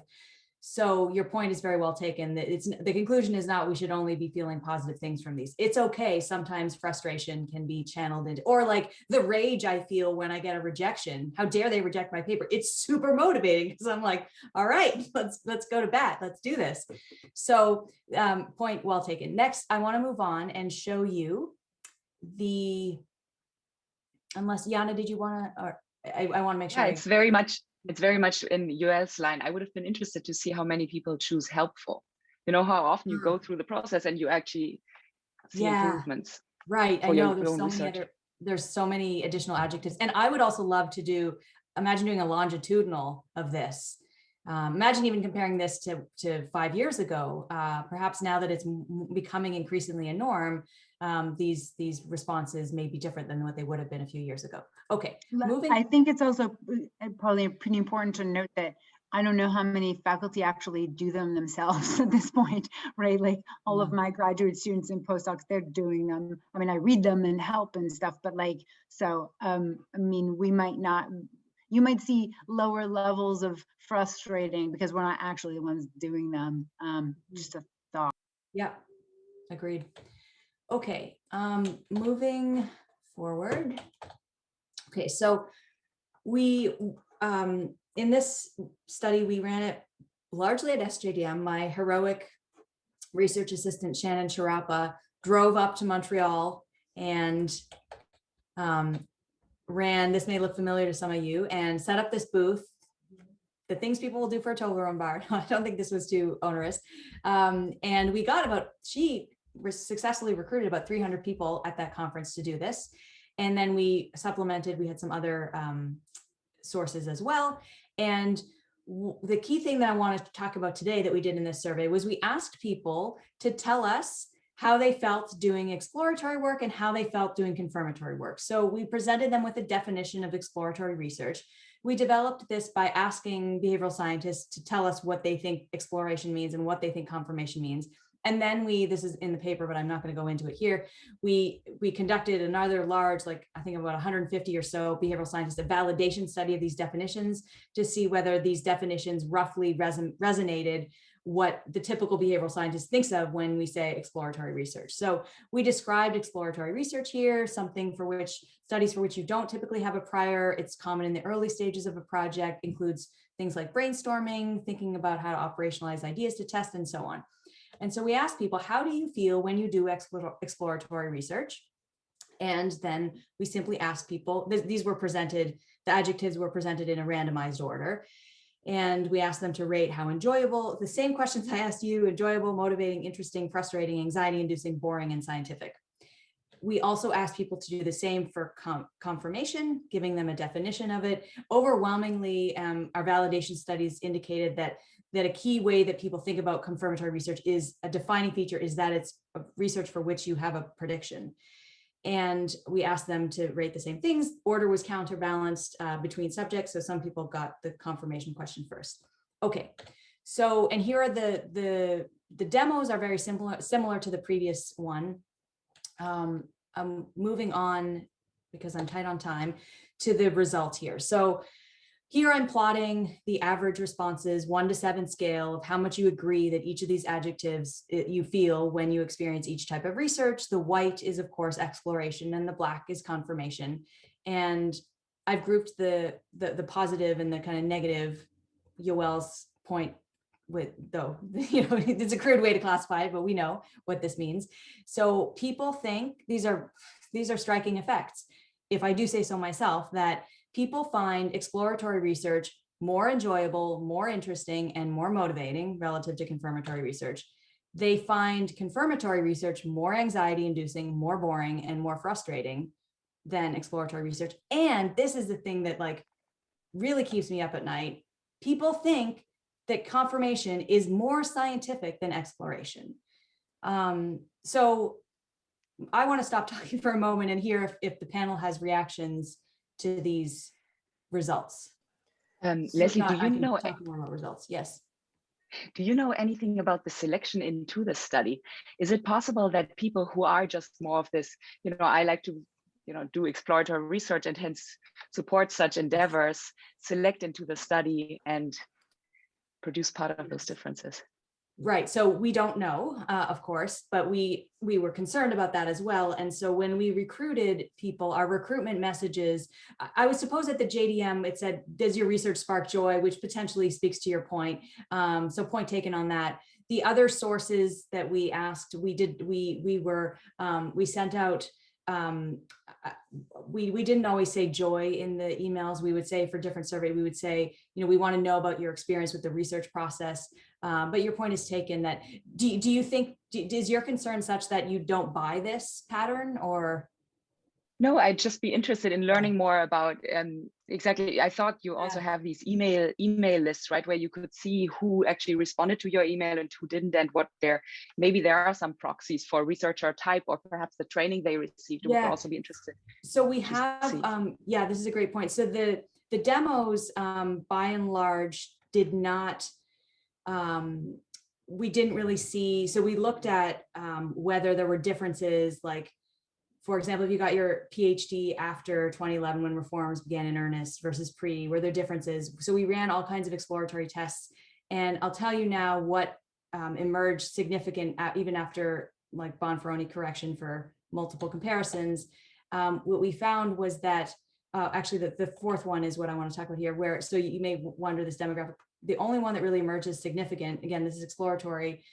So your point is very well taken, that the conclusion is not we should only be feeling positive things from these. It's okay. Sometimes frustration can be channeled into, or like the rage I feel when I get a rejection. How dare they reject my paper? It's super motivating, because I'm like, all right, let's go to bat. Let's do this. So point well taken. Next, I want to move on and show you unless Jana, did you want to, or I want to make sure. Yeah, it's very much in US line. I would have been interested to see how many people choose helpful. You know, how often you go through the process and you actually see improvements. Right. I for your know there's own so many research. there's so many additional adjectives. And I would also love to imagine doing a longitudinal of this. Imagine even comparing this to 5 years ago. Perhaps now that it's becoming increasingly a norm, these responses may be different than what they would have been a few years ago. Okay, moving. I think it's also probably pretty important to note that I don't know how many faculty actually do them themselves at this point, right? Like all of my graduate students and postdocs, they're doing them. I mean, I read them and help and stuff, but like, so, I mean, we might not, you might see lower levels of frustrating because we're not actually the ones doing them. Just a thought. Yeah, agreed. Okay, moving forward. Okay, so we, in this study, we ran it largely at SJDM. My heroic research assistant, Shannon Sharapa, drove up to Montreal and ran, this may look familiar to some of you, and set up this booth. The things people will do for a Toblerone bar. I don't think this was too onerous. And we got she successfully recruited about 300 people at that conference to do this. And then we supplemented, we had some other sources as well. And the key thing that I wanted to talk about today that we did in this survey was we asked people to tell us how they felt doing exploratory work and how they felt doing confirmatory work. So we presented them with a definition of exploratory research. We developed this by asking behavioral scientists to tell us what they think exploration means and what they think confirmation means. And then this is in the paper, but I'm not going to go into it here. We conducted another large, like I think about 150 or so behavioral scientists, a validation study of these definitions to see whether these definitions roughly resonated what the typical behavioral scientist thinks of when we say exploratory research. So we described exploratory research here, studies for which you don't typically have a prior. It's common in the early stages of a project, includes things like brainstorming, thinking about how to operationalize ideas to test, and so on. And so we asked people, how do you feel when you do exploratory research? And then we simply asked people, these were presented, the adjectives were presented in a randomized order. And we asked them to rate how enjoyable, the same questions I asked you: enjoyable, motivating, interesting, frustrating, anxiety-inducing, boring, and scientific. We also asked people to do the same for confirmation, giving them a definition of it. Overwhelmingly, our validation studies indicated that a key way that people think about confirmatory research is a defining feature is that it's a research for which you have a prediction. And we asked them to rate the same things. Order was counterbalanced between subjects. So some people got the confirmation question first. Okay, so, and here are the demos are very similar to the previous one. I'm moving on because I'm tight on time to the results here. So here I'm plotting the average responses, 1 to 7 scale of how much you agree that each of these adjectives you feel when you experience each type of research. The white is, of course, exploration, and the black is confirmation. And I've grouped the positive and the kind of negative. Yoel's point with, though, it's a crude way to classify it, but we know what this means. So people think these are striking effects, if I do say so myself, that people find exploratory research more enjoyable, more interesting, and more motivating relative to confirmatory research. They find confirmatory research more anxiety-inducing, more boring, and more frustrating than exploratory research. And this is the thing that like really keeps me up at night. People think that confirmation is more scientific than exploration. So I want to stop talking for a moment and hear if the panel has reactions to these results. Leslie, do you know more about results? Yes. Do you know anything about the selection into the study? Is it possible that people who are just more of this, I like to, do exploratory research and hence support such endeavors, select into the study and produce part of those differences? Right. So we don't know, of course, but we were concerned about that as well. And so when we recruited people, our recruitment messages, I would suppose at the JDM, it said, does your research spark joy, which potentially speaks to your point. So point taken on that. The other sources that we asked, we sent out we didn't always say joy in the emails. We would say for different survey, we would say, we want to know about your experience with the research process. But your point is taken that, do you think, is your concern such that you don't buy this pattern, or? No, I'd just be interested in learning more about exactly. I thought you also have these email lists, right, where you could see who actually responded to your email and who didn't, and what maybe there are some proxies for researcher type, or perhaps the training they received. Would also be interested. So we have, this is a great point. So the demos, by and large, did not. We didn't really see. So we looked at whether there were differences, like, for example, if you got your PhD after 2011 when reforms began in earnest versus pre, were there differences? So we ran all kinds of exploratory tests, and I'll tell you now what emerged significant even after like Bonferroni correction for multiple comparisons. What we found was that actually the fourth one is what I want to talk about here, where, so you may wonder this demographic, the only one that really emerged as significant, again, this is exploratory,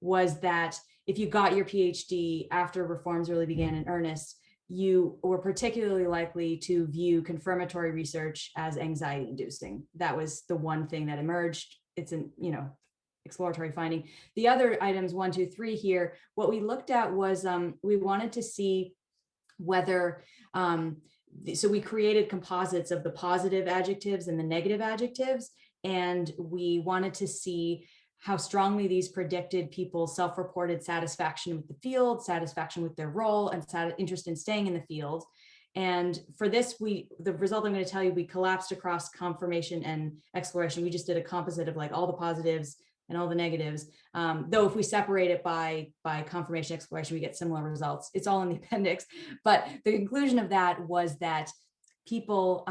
was that if you got your PhD after reforms really began in earnest, you were particularly likely to view confirmatory research as anxiety inducing. That was the one thing that emerged. It's an, exploratory finding. The other items, 1, 2, 3 here, what we looked at was we wanted to see whether, so we created composites of the positive adjectives and the negative adjectives, and we wanted to see how strongly these predicted people's self-reported satisfaction with the field, satisfaction with their role, and interest in staying in the field. And for this, the result I'm going to tell you, we collapsed across confirmation and exploration. We just did a composite of like all the positives and all the negatives. Though if we separate it by confirmation exploration, we get similar results. It's all in the appendix. But the conclusion of that was that people,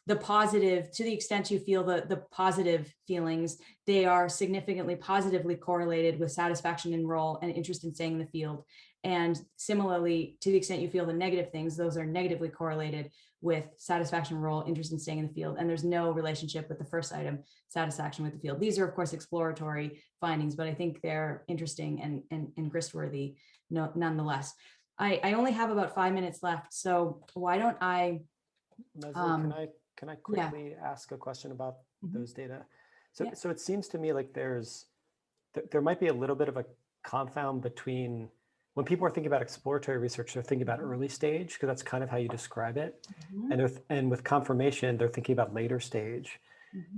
the positive, to the extent you feel the positive feelings, they are significantly positively correlated with satisfaction in role and interest in staying in the field. And similarly, to the extent you feel the negative things, those are negatively correlated with satisfaction, role, interest in staying in the field. And there's no relationship with the first item, satisfaction with the field. These are, of course, exploratory findings, but I think they're interesting and grist-worthy nonetheless. I only have about 5 minutes left, so why don't I... Leslie, can I quickly ask a question about those data? So it seems to me like there might be a little bit of a confound between when people are thinking about exploratory research, they're thinking about early stage, because that's kind of how you describe it. And with confirmation, they're thinking about later stage.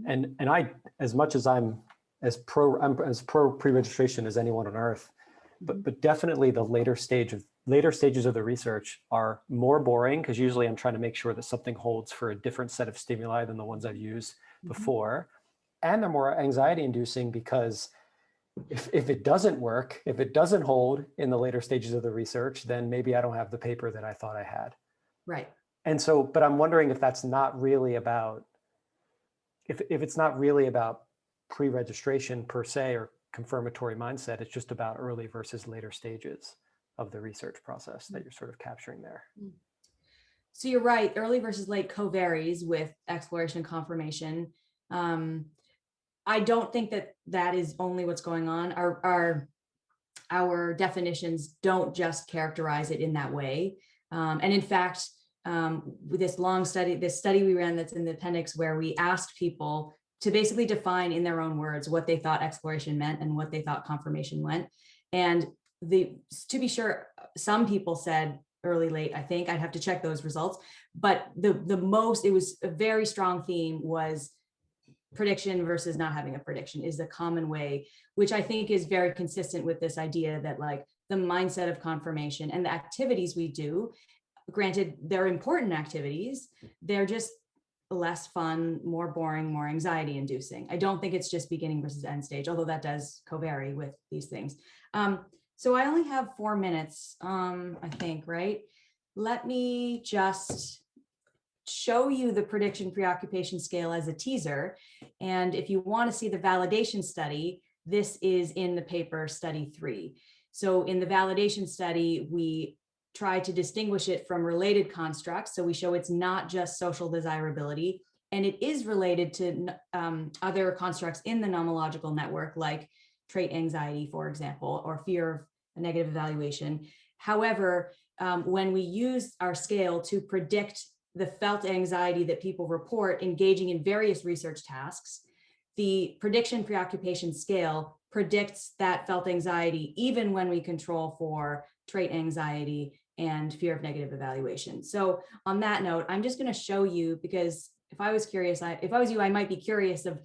And I, as much as I'm as pro pre-registration as anyone on earth, but definitely the later stages of the research are more boring, because usually I'm trying to make sure that something holds for a different set of stimuli than the ones I've used before. And they're more anxiety inducing, because if it doesn't work, if it doesn't hold in the later stages of the research, then maybe I don't have the paper that I thought I had. Right. And so, but I'm wondering if that's not really about, if it's not really about pre-registration per se, or confirmatory mindset, it's just about early versus later stages of the research process that you're sort of capturing there. So you're right, early versus late co-varies with exploration and confirmation. I don't think that is only what's going on. Our definitions don't just characterize it in that way. And in fact, with this study we ran that's in the appendix, where we asked people to basically define in their own words what they thought exploration meant and what they thought confirmation meant. And to be sure, some people said early, late, I think. I'd have to check those results. But it was a very strong theme was prediction versus not having a prediction is the common way, which I think is very consistent with this idea that like the mindset of confirmation and the activities we do, granted, they're important activities, they're just less fun, more boring, more anxiety inducing. I don't think it's just beginning versus end stage, although that does co-vary with these things. So I only have 4 minutes, I think, right? Let me just show you the prediction preoccupation scale as a teaser. And if you want to see the validation study, this is in the paper study 3. So in the validation study, we try to distinguish it from related constructs. So we show it's not just social desirability, and it is related to other constructs in the nomological network, like trait anxiety, for example, or fear of a negative evaluation. However, when we use our scale to predict the felt anxiety that people report engaging in various research tasks, the prediction preoccupation scale predicts that felt anxiety even when we control for trait anxiety and fear of negative evaluation. So on that note, I'm just going to show you, because if I was curious, if I was you, I might be curious of,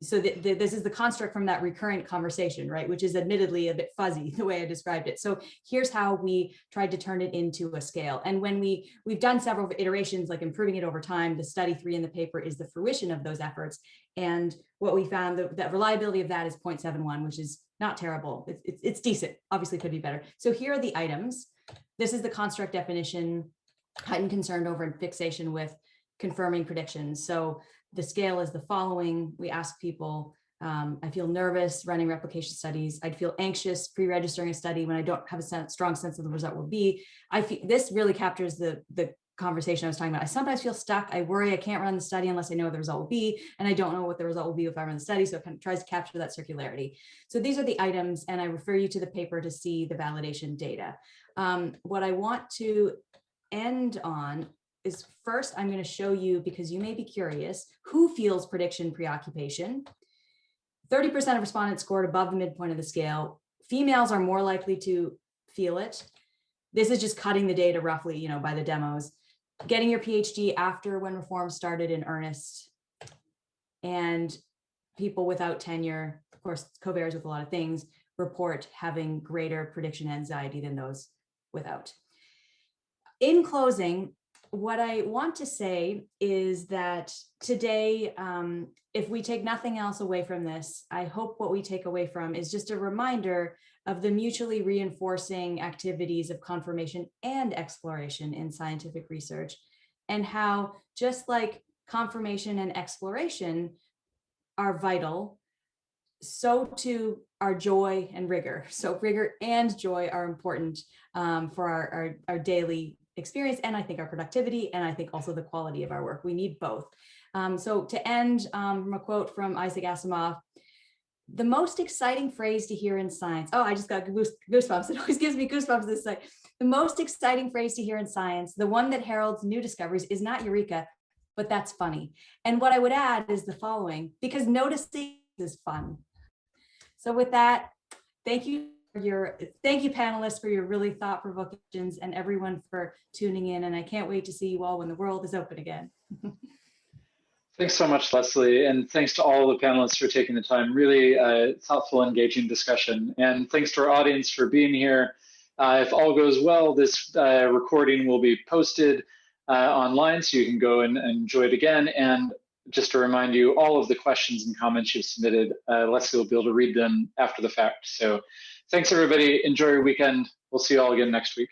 so this is the construct from that recurrent conversation, right? Which is admittedly a bit fuzzy the way I described it. So here's how we tried to turn it into a scale. And when we've done several iterations, like improving it over time, the study 3 in the paper is the fruition of those efforts. And what we found, that reliability of that is 0.71, which is not terrible. It's decent, obviously could be better. So here are the items. This is the construct definition, heightened concern over and fixation with confirming predictions. So the scale is the following. We ask people, I feel nervous running replication studies. I'd feel anxious pre-registering a study when I don't have a strong sense of the result will be. I feel this really captures the conversation I was talking about. I sometimes feel stuck. I worry I can't run the study unless I know what the result will be. And I don't know what the result will be if I run the study. So it kind of tries to capture that circularity. So these are the items, and I refer you to the paper to see the validation data. What I want to end on is, first, I'm going to show you, because you may be curious, who feels prediction preoccupation. 30% of respondents scored above the midpoint of the scale. Females are more likely to feel it. This is just cutting the data roughly, by the demos. Getting your PhD after when reform started in earnest. And people without tenure, of course, co-varies with a lot of things, report having greater prediction anxiety than those without. In closing, what I want to say is that today, if we take nothing else away from this, I hope what we take away from is just a reminder of the mutually reinforcing activities of confirmation and exploration in scientific research, and how just like confirmation and exploration are vital, so too are joy and rigor. So rigor and joy are important for our daily experience, and I think our productivity, and I think also the quality of our work. We need both. So to end from a quote from Isaac Asimov, the most exciting phrase to hear in science, oh, I just got goosebumps. It always gives me goosebumps this way. The most exciting phrase to hear in science, the one that heralds new discoveries, is not eureka, but that's funny. And what I would add is the following, because noticing is fun. So with that, thank you panelists for your really thought-provoking questions, and everyone for tuning in. And I can't wait to see you all when the world is open again. Thanks so much, Leslie. And thanks to all the panelists for taking the time. Really thoughtful, engaging discussion. And thanks to our audience for being here. If all goes well, this recording will be posted online, so you can go and enjoy it again. And just to remind you, all of the questions and comments you've submitted, Leslie will be able to read them after the fact. So thanks, everybody. Enjoy your weekend. We'll see you all again next week.